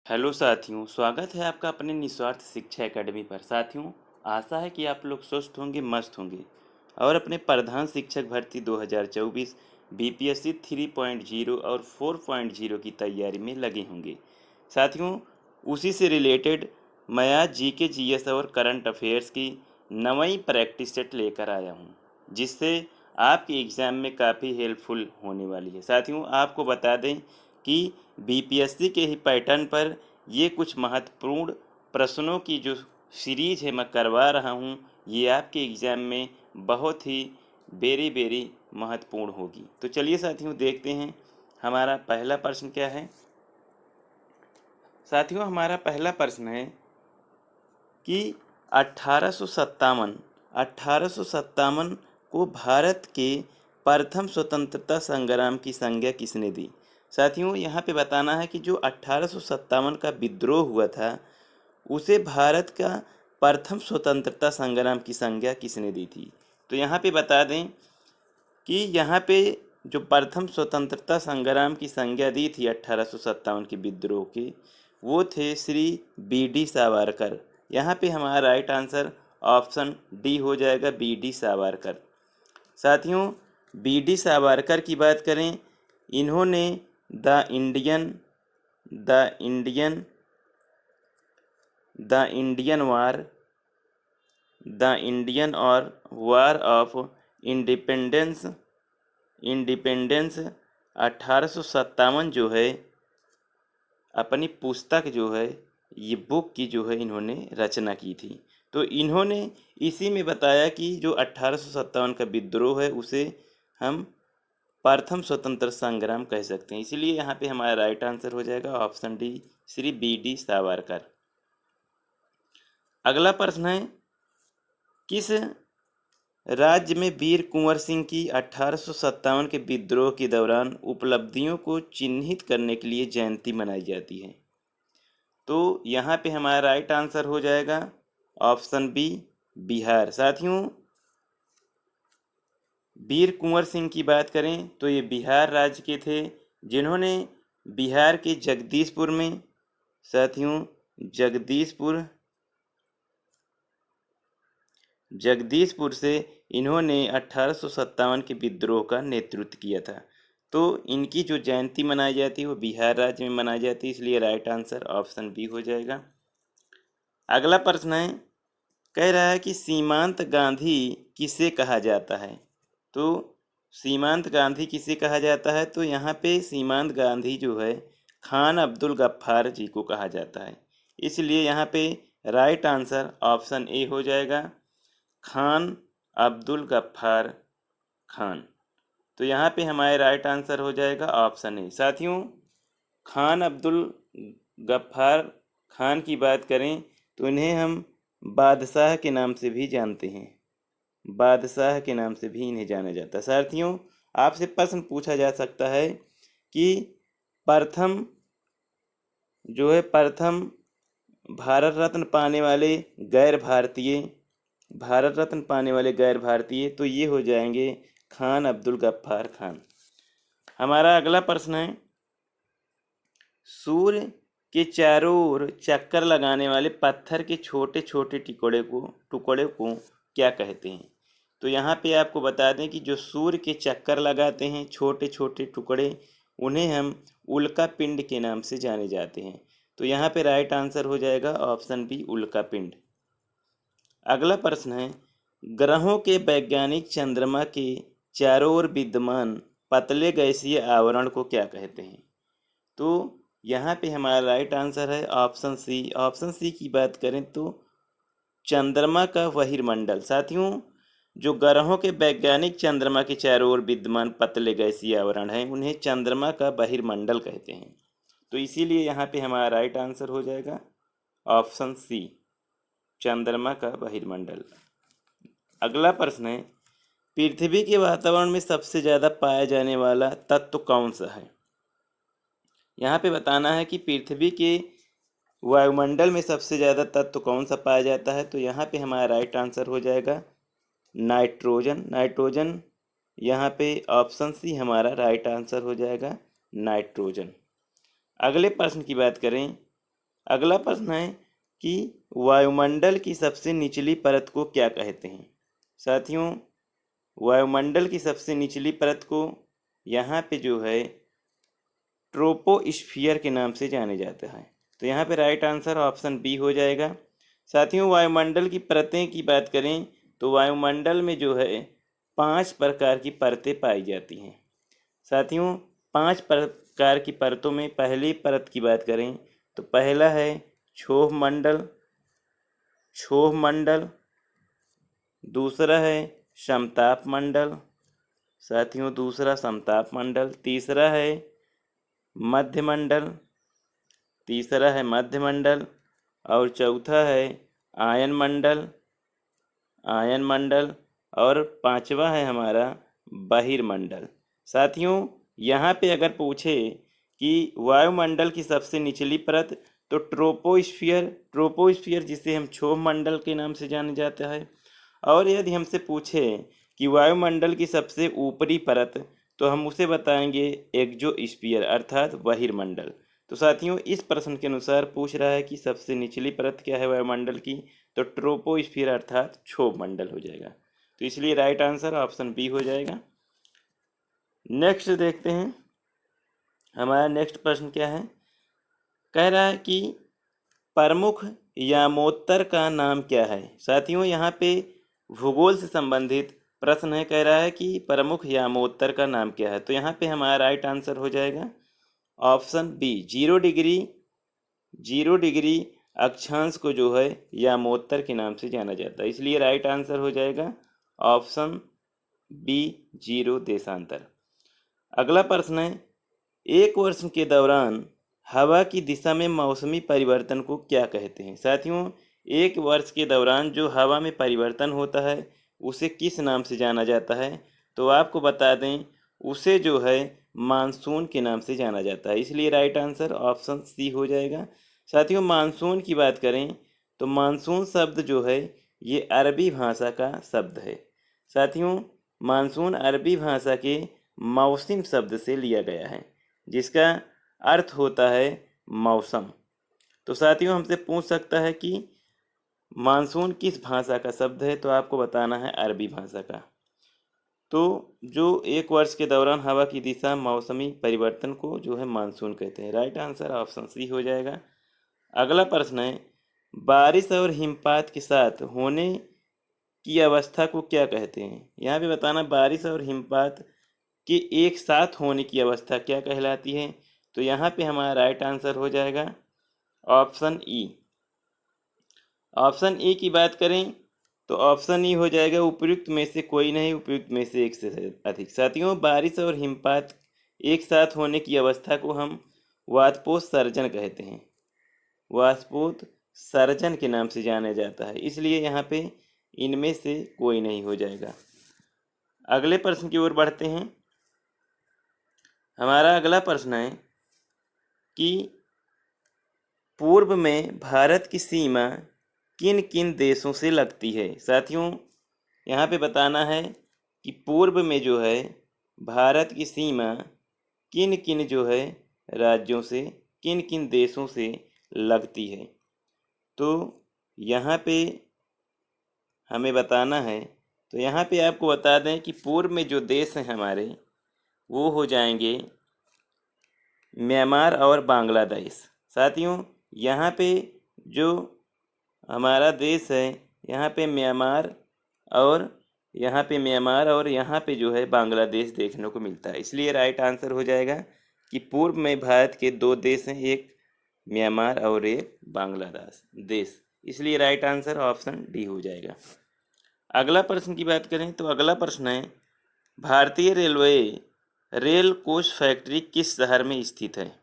Hello साथियों, स्वागत है आपका अपने निस्वार्थ शिक्षा एकेडमी पर। साथियों, आशा है कि आप लोग स्वस्थ होंगे, मस्त होंगे और अपने प्रधान शिक्षक भर्ती 2024 बीपीएससी 3.0 और 4.0 की तैयारी में लगे होंगे। साथियों, उसी से रिलेटेड मैं आज जीके, जीएस और करंट अफेयर्स की नई प्रैक्टिस सेट लेकर आया हूँ, जिससे आपके एग्ज़ाम में काफ़ी हेल्पफुल होने वाली है। साथियों, आपको बता दें कि बीपीएससी के ही पैटर्न पर ये कुछ महत्वपूर्ण प्रश्नों की जो सीरीज है मैं करवा रहा हूँ, ये आपके एग्ज़ाम में बहुत ही वेरी वेरी महत्वपूर्ण होगी। तो चलिए साथियों, देखते हैं हमारा पहला प्रश्न क्या है। साथियों, हमारा पहला प्रश्न है कि 1857 को भारत के प्रथम स्वतंत्रता संग्राम की संज्ञा किसने दी। साथियों, यहाँ पे बताना है कि जो 1857 का विद्रोह हुआ था, उसे भारत का प्रथम स्वतंत्रता संग्राम की संज्ञा किसने दी थी। तो यहाँ पे बता दें कि यहाँ पे जो प्रथम स्वतंत्रता संग्राम की संज्ञा दी थी 1857 के विद्रोह के, वो थे श्री बी.डी. सावरकर। यहाँ पे हमारा राइट आंसर ऑप्शन डी हो जाएगा, बी.डी. सावरकर। साथियों, बी.डी. सावरकर की बात करें, इन्होंने the Indian the Indian the Indian war the Indian और वार ऑफ इंडिपेंडेंस 1857 जो है, अपनी पुस्तक जो है, ये बुक की जो है इन्होंने रचना की थी। तो इन्होंने इसी में बताया कि जो 1857 का विद्रोह है, उसे हम प्रथम स्वतंत्र संग्राम कह सकते हैं। इसीलिए यहाँ पे हमारा राइट आंसर हो जाएगा option D, Shri BD. Savarkar. अगला प्रश्न है, किस राज्य में वीर कुंवर सिंह की 1857 के विद्रोह के दौरान उपलब्धियों को चिन्हित करने के लिए जयंती मनाई जाती है। तो यहाँ पे हमारा राइट आंसर हो जाएगा ऑप्शन बी, बिहार। साथियों, वीर कुंवर सिंह की बात करें तो ये बिहार राज्य के थे, जिन्होंने बिहार के जगदीशपुर में, साथियों, जगदीशपुर से इन्होंने 1857 के विद्रोह का नेतृत्व किया था। तो इनकी जो जयंती मनाई जाती है वो बिहार राज्य में मनाई जाती है, इसलिए राइट आंसर ऑप्शन बी हो जाएगा। अगला प्रश्न है, कह रहा है कि सीमांत गांधी किसे कहा जाता है। तो सीमांत गांधी किसे कहा जाता है, तो यहाँ पे सीमांत गांधी जो है, खान अब्दुल गफ्फार जी को कहा जाता है। इसलिए यहाँ पे राइट आंसर ऑप्शन ए हो जाएगा, खान अब्दुल गफ्फार खान। तो यहाँ पे हमारे राइट आंसर हो जाएगा ऑप्शन ए। साथियों, खान अब्दुल गफ्फार खान की बात करें तो इन्हें हम बादशाह के नाम से भी जानते हैं, बादशाह के नाम से भी इन्हें जाना जाता है। साथियों, आपसे प्रश्न पूछा जा सकता है कि प्रथम जो है, प्रथम भारत रत्न पाने वाले गैर भारतीय, तो ये हो जाएंगे खान अब्दुल गफ्फार खान। हमारा अगला प्रश्न है, सूर्य के चारों ओर चक्कर लगाने वाले पत्थर के छोटे छोटे टुकड़े को क्या कहते हैं। तो यहाँ पे आपको बता दें कि जो सूर्य के चक्कर लगाते हैं छोटे छोटे टुकड़े, उन्हें हम उल्का पिंड के नाम से जाने जाते हैं। तो यहाँ पे राइट आंसर हो जाएगा ऑप्शन बी, उल्का पिंड। अगला प्रश्न है, ग्रहों के वैज्ञानिक चंद्रमा के चारों ओर विद्यमान पतले गैसीय आवरण को क्या कहते हैं। तो यहाँ पे हमारा राइट आंसर है ऑप्शन सी। ऑप्शन सी की बात करें तो चंद्रमा का बहिर्मंडल। साथियों, जो ग्रहों के वैज्ञानिक चंद्रमा के चारों ओर विद्यमान पतले गैसीय आवरण है, उन्हें चंद्रमा का बहिर्मंडल कहते हैं। तो इसीलिए यहाँ पे हमारा राइट आंसर हो जाएगा ऑप्शन सी, चंद्रमा का बहिर्मंडल। अगला प्रश्न है, पृथ्वी के वातावरण में सबसे ज़्यादा पाया जाने वाला तत्व कौन सा है। यहाँ पे बताना है कि पृथ्वी के वायुमंडल में सबसे ज़्यादा तत्व कौन सा पाया जाता है। तो यहाँ पे हमारा राइट आंसर हो जाएगा नाइट्रोजन। यहाँ पे ऑप्शन सी हमारा राइट आंसर हो जाएगा, नाइट्रोजन। अगले प्रश्न की बात करें, अगला प्रश्न है कि वायुमंडल की सबसे निचली परत को क्या कहते हैं। साथियों, वायुमंडल की सबसे निचली परत को यहाँ पे जो है ट्रोपोस्फियर के नाम से जाने जाता है। तो यहाँ पे राइट आंसर ऑप्शन बी हो जाएगा। साथियों, वायुमंडल की परतें की बात करें तो वायुमंडल में जो है 5 प्रकार की परतें पाई जाती हैं। साथियों, 5 प्रकार की परतों में पहली परत की बात करें तो पहला है क्षोभ मंडल, दूसरा है समताप मंडल। साथियों, दूसरा समताप मंडल। तीसरा है मध्य मंडल और चौथा है आयन मंडल और पांचवा है हमारा बहिर्मंडल। साथियों, यहाँ पे अगर पूछे कि वायुमंडल की सबसे निचली परत तो ट्रोपोस्फियर जिसे हम क्षोभ मंडल के नाम से जाने जाता है। और यदि हमसे पूछे कि वायुमंडल की सबसे ऊपरी परत तो हम उसे बताएंगे एक्सोस्फियर अर्थात बहिर्मंडल। तो साथियों, इस प्रश्न के अनुसार पूछ रहा है कि सबसे निचली परत क्या है वायुमंडल की, तो ट्रोपोस्फियर अर्थात क्षोभ मंडल हो जाएगा। तो इसलिए राइट आंसर ऑप्शन बी हो जाएगा। नेक्स्ट देखते हैं, हमारा नेक्स्ट प्रश्न क्या है। कह रहा है कि प्रमुख यामोत्तर का नाम क्या है। साथियों, यहाँ पे भूगोल से संबंधित प्रश्न है। कह रहा है कि प्रमुख यामोत्तर का नाम क्या है। तो यहाँ पे हमारा राइट आंसर हो जाएगा ऑप्शन बी 0 डिग्री अक्षांश को जो है यामोत्तर के नाम से जाना जाता है। इसलिए राइट आंसर हो जाएगा ऑप्शन बी 0 देशांतर। अगला प्रश्न है, एक वर्ष के दौरान हवा की दिशा में मौसमी परिवर्तन को क्या कहते हैं। साथियों, एक वर्ष के दौरान जो हवा में परिवर्तन होता है उसे किस नाम से जाना जाता है। तो आपको बता दें, उसे जो है मानसून के नाम से जाना जाता है। इसलिए राइट आंसर ऑप्शन सी हो जाएगा। साथियों, मानसून की बात करें तो मानसून शब्द जो है ये अरबी भाषा का शब्द है। साथियों, मानसून अरबी भाषा के मौसम शब्द से लिया गया है जिसका अर्थ होता है मौसम। तो साथियों, हमसे पूछ सकता है कि मानसून किस भाषा का शब्द है, तो आपको बताना है अरबी भाषा का। तो जो एक वर्ष के दौरान हवा की दिशा मौसमी परिवर्तन को जो है मानसून कहते हैं। राइट आंसर ऑप्शन सी हो जाएगा। अगला प्रश्न है, बारिश और हिमपात के साथ होने की अवस्था को क्या कहते हैं। यहाँ पे बताना बारिश और हिमपात के एक साथ होने की अवस्था क्या कहलाती है। तो यहाँ पे हमारा राइट आंसर हो जाएगा ऑप्शन ई। ऑप्शन ई की बात करें तो ऑप्शन ई हो जाएगा उपयुक्त में से कोई नहीं, उपयुक्त में से एक से अधिक। साथियों, बारिश और हिमपात एक साथ होने की अवस्था को हम वाष्पोत्सर्जन कहते हैं। वाष्पोत्सर्जन के नाम से जाना जाता है। इसलिए यहाँ पे इनमें से कोई नहीं हो जाएगा। अगले प्रश्न की ओर बढ़ते हैं। हमारा अगला प्रश्न है कि पूर्व में भारत की सीमा किन किन देशों से लगती है। साथियों, यहाँ पे बताना है कि पूर्व में जो है भारत की सीमा किन किन जो है राज्यों से, किन किन देशों से लगती है। तो यहाँ पे हमें बताना है। तो यहाँ पे आपको बता दें कि पूर्व में जो देश हैं हमारे वो हो जाएंगे म्यांमार और बांग्लादेश। साथियों, यहाँ पे जो हमारा देश है यहाँ पे म्यांमार और यहाँ पे जो है बांग्लादेश देखने को मिलता है। इसलिए राइट आंसर हो जाएगा कि पूर्व में भारत के 2 देश हैं, एक म्यांमार और एक बांग्लादेश देश। इसलिए राइट आंसर ऑप्शन डी हो जाएगा। अगला प्रश्न की बात करें तो अगला प्रश्न है, भारतीय रेलवे रेल कोच फैक्ट्री किस शहर में स्थित है।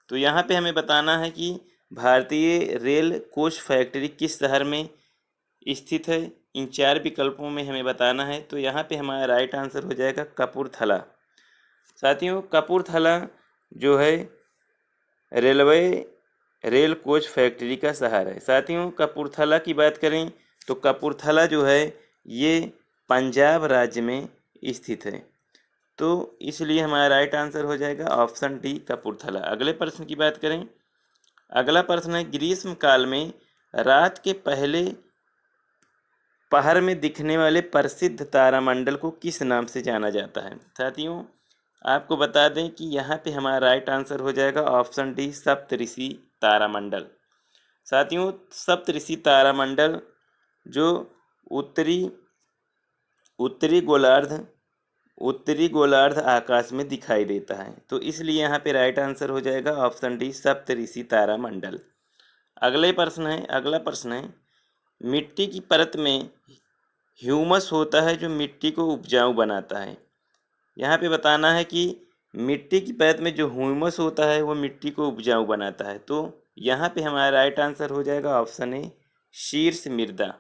तो यहाँ पे हमें बताना है कि भारतीय रेल कोच फैक्ट्री किस शहर में स्थित है। इन 4 विकल्पों में हमें बताना है। तो यहाँ पे हमारा राइट आंसर हो जाएगा कपूरथला। साथियों, कपूरथला जो है रेलवे रेल कोच फैक्ट्री का शहर है। साथियों, कपूरथला की बात करें तो कपूरथला जो है ये पंजाब राज्य में स्थित है। तो इसलिए हमारा राइट आंसर हो जाएगा ऑप्शन डी कपूरथला। अगले प्रश्न की बात करें। अगला प्रश्न है, ग्रीष्म काल में रात के पहले पहर में दिखने वाले प्रसिद्ध तारामंडल को किस नाम से जाना जाता है। साथियों आपको बता दें कि यहाँ पे हमारा राइट आंसर हो जाएगा ऑप्शन डी, सप्तऋषि तारामंडल। साथियों सप्तऋषि तारामंडल जो उत्तरी उत्तरी गोलार्ध आकाश में दिखाई देता है, तो इसलिए यहाँ पे राइट आंसर हो जाएगा ऑप्शन डी, सप्तऋषि तारामंडल। अगला प्रश्न है, मिट्टी की परत में ह्यूमस होता है जो मिट्टी को उपजाऊ बनाता है। यहाँ पे बताना है कि मिट्टी की परत में जो ह्यूमस होता है वो मिट्टी को उपजाऊ बनाता है, तो यहाँ पे हमारा राइट आंसर हो जाएगा ऑप्शन ए, शीर्ष मृदा।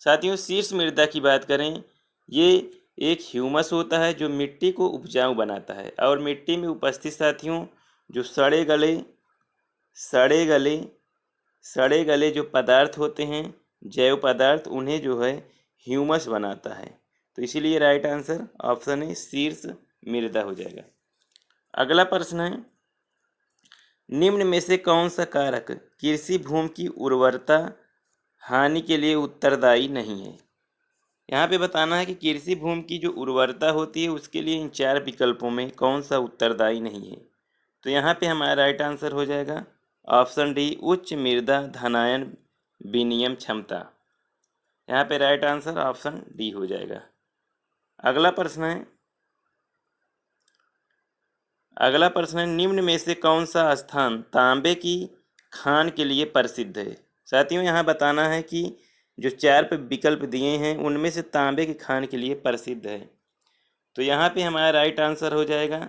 साथियों शीर्ष मृदा की बात करें, ये एक ह्यूमस होता है जो मिट्टी को उपजाऊ बनाता है, और मिट्टी में उपस्थित साथियों जो सड़े गले जो पदार्थ होते हैं, जैव पदार्थ, उन्हें जो है ह्यूमस बनाता है। तो इसीलिए राइट आंसर ऑप्शन है, शीर्ष मृदा हो जाएगा। अगला प्रश्न है, निम्न में से कौन सा कारक कृषि भूमि की उर्वरता हानि के लिए उत्तरदायी नहीं है। यहाँ पे बताना है कि कृषि भूमि की जो उर्वरता होती है उसके लिए इन 4 विकल्पों में कौन सा उत्तरदायी नहीं है। तो यहाँ पे हमारा राइट आंसर हो जाएगा ऑप्शन डी, उच्च मृदा धनायन विनिमय क्षमता। यहाँ पे राइट आंसर ऑप्शन डी हो जाएगा। अगला प्रश्न है, निम्न में से कौन सा स्थान तांबे की खान के लिए प्रसिद्ध है। साथियों यहाँ बताना है कि जो 4 पे विकल्प दिए हैं उनमें से तांबे की खान के लिए प्रसिद्ध है। तो यहाँ पे हमारा राइट आंसर हो जाएगा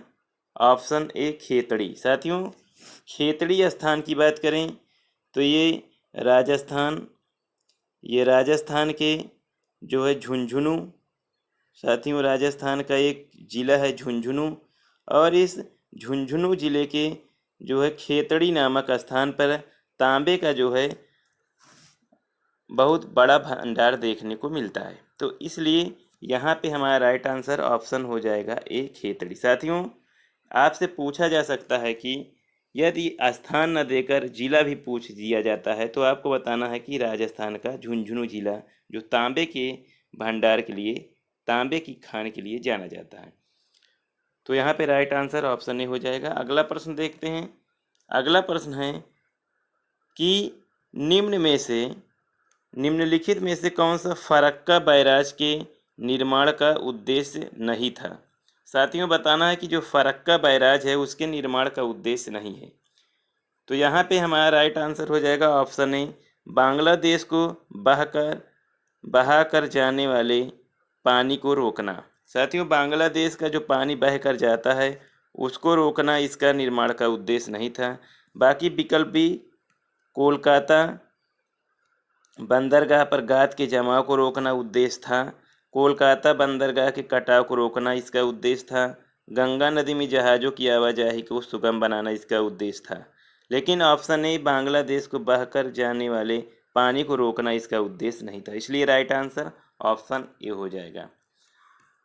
ऑप्शन ए, खेतड़ी। साथियों खेतड़ी स्थान की बात करें तो ये राजस्थान के जो है झुंझुनू, साथियों राजस्थान का एक ज़िला है झुंझुनू, और इस झुंझुनू ज़िले के जो है खेतड़ी नामक स्थान पर तांबे का जो है बहुत बड़ा भंडार देखने को मिलता है। तो इसलिए यहाँ पे हमारा राइट आंसर ऑप्शन हो जाएगा ए, खेतड़ी। साथियों आपसे पूछा जा सकता है कि यदि स्थान न देकर जिला भी पूछ दिया जाता है तो आपको बताना है कि राजस्थान का झुंझुनू जिला जो तांबे के भंडार के लिए, तांबे की खान के लिए जाना जाता है। तो यहाँ पे राइट आंसर ऑप्शन ए हो जाएगा। अगला प्रश्न देखते हैं। अगला प्रश्न है कि निम्नलिखित में से कौन सा फरक्का बैराज के निर्माण का उद्देश्य नहीं था। साथियों बताना है कि जो फरक्का बैराज है उसके निर्माण का उद्देश्य नहीं है। तो यहाँ पे हमारा राइट आंसर हो जाएगा ऑप्शन ए, बांग्लादेश को बहाकर जाने वाले पानी को रोकना। साथियों बांग्लादेश का जो पानी बहकर जाता है उसको रोकना इसका निर्माण का उद्देश्य नहीं था। बाकी विकल्प भी कोलकाता बंदरगाह पर गाद के जमाव को रोकना उद्देश्य था, कोलकाता बंदरगाह के कटाव को रोकना इसका उद्देश्य था, गंगा नदी में जहाज़ों की आवाजाही को सुगम बनाना इसका उद्देश्य था, लेकिन ऑप्शन ए, बांग्लादेश को बहकर जाने वाले पानी को रोकना इसका उद्देश्य नहीं था। इसलिए राइट आंसर ऑप्शन ए हो जाएगा।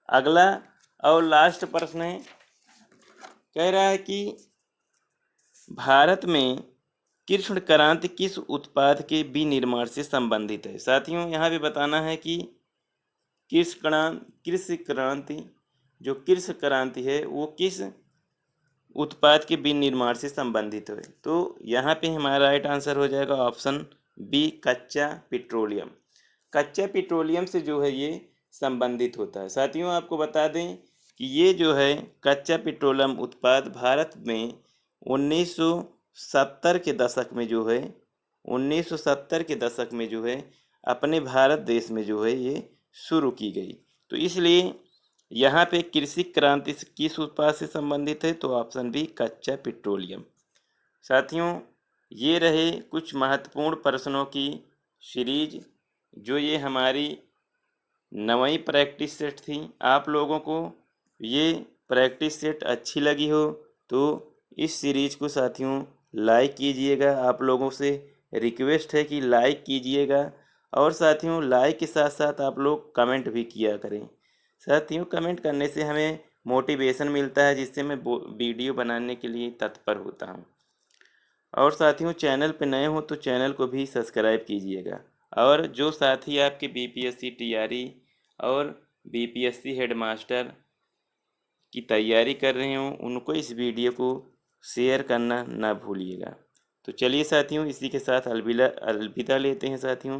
अगला और लास्ट प्रश्न है, कह रहा है कि भारत में कृष्ण क्रांति किस उत्पाद के विनिर्माण से संबंधित है। साथियों यहाँ पे बताना है कि कृषि क्रांति है वो किस उत्पाद के विनिर्माण से संबंधित है। तो यहाँ पे हमारा राइट आंसर हो जाएगा ऑप्शन बी, कच्चा पेट्रोलियम। कच्चा पेट्रोलियम से जो है ये संबंधित होता है। साथियों आपको बता दें कि ये जो है कच्चा पेट्रोलियम उत्पाद भारत में 1970 के दशक में जो है अपने भारत देश में जो है ये शुरू की गई। तो इसलिए यहाँ पे कृषि क्रांति किस उत्पाद से संबंधित है, तो ऑप्शन बी, कच्चा पेट्रोलियम। साथियों ये रहे कुछ महत्वपूर्ण प्रश्नों की सीरीज, जो ये हमारी 9वीं प्रैक्टिस सेट थी। आप लोगों को ये प्रैक्टिस सेट अच्छी लगी हो तो इस सीरीज को साथियों लाइक कीजिएगा। आप लोगों से रिक्वेस्ट है कि लाइक कीजिएगा, और साथियों लाइक के साथ साथ आप लोग कमेंट भी किया करें। साथियों कमेंट करने से हमें मोटिवेशन मिलता है, जिससे मैं वीडियो बनाने के लिए तत्पर होता हूँ। और साथियों चैनल पे नए हो तो चैनल को भी सब्सक्राइब कीजिएगा। और जो साथी आपके बीपीएससी टीआरई और बीपीएससी हेडमास्टर की तैयारी कर रहे हो उनको इस वीडियो को शेयर करना ना भूलिएगा। तो चलिए साथियों, इसी के साथ अलविदा लेते हैं साथियों।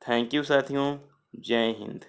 थैंक यू साथियों। जय हिंद।